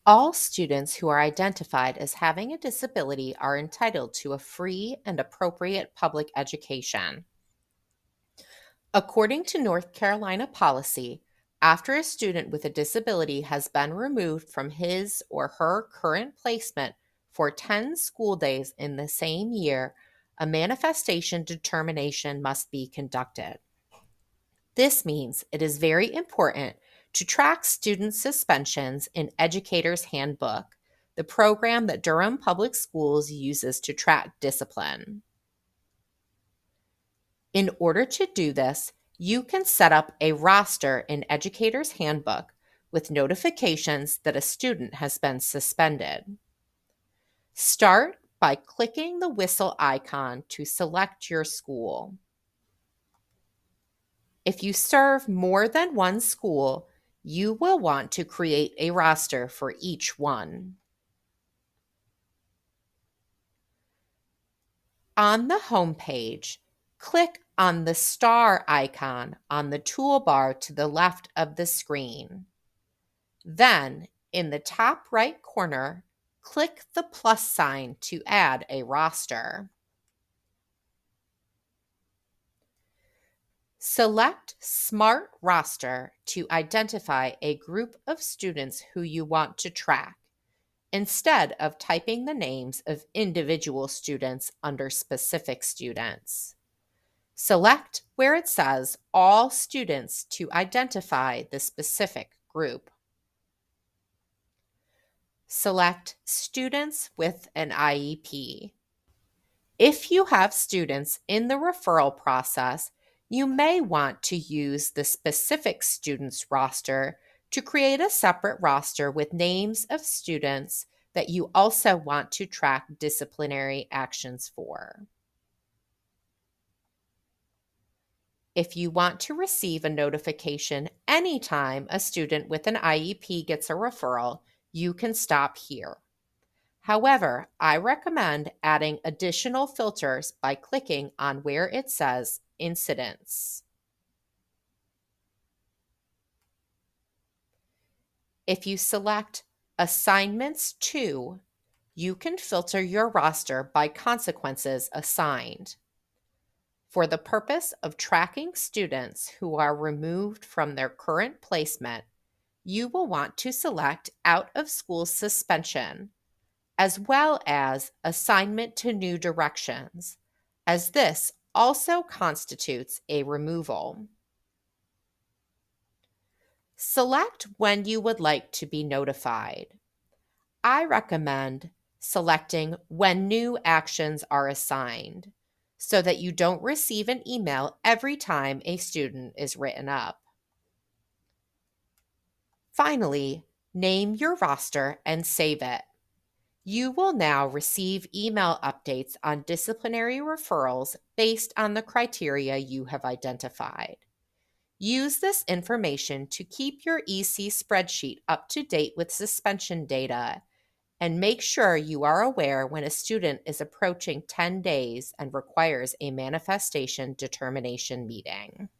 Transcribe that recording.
All students who are identified as having a disability are entitled to a free and appropriate public education. According to North Carolina policy, after a student with a disability has been removed from his or her current placement for 10 school days in the same year, a manifestation determination must be conducted. This means it is very important to track student suspensions in Educator's Handbook, the program that Durham Public Schools uses to track discipline. In order to do this, you can set up a roster in Educator's Handbook with notifications that a student has been suspended. Start by clicking the whistle icon to select your school. If you serve more than one school, you will want to create a roster for each one. On the home page, click on the star icon on the toolbar to the left of the screen. Then, in the top right corner, click the plus sign to add a roster. Select Smart Roster to identify a group of students who you want to track, instead of typing the names of individual students under specific students. Select where it says All Students to identify the specific group. Select Students with an IEP. If you have students in the referral process, you may want to use the specific students roster to create a separate roster with names of students that you also want to track disciplinary actions for. If you want to receive a notification anytime a student with an IEP gets a referral, you can stop here. However, I recommend adding additional filters by clicking on where it says Incidents. If you select Assignments to, you can filter your roster by consequences assigned. For the purpose of tracking students who are removed from their current placement, you will want to select Out of School Suspension, as well as Assignment to New Directions, as this also constitutes a removal. Select when you would like to be notified. I recommend selecting when new actions are assigned so that you don't receive an email every time a student is written up. Finally, name your roster and save it. You will now receive email updates on disciplinary referrals based on the criteria you have identified. Use this information to keep your EC spreadsheet up to date with suspension data, and make sure you are aware when a student is approaching 10 days and requires a manifestation determination meeting.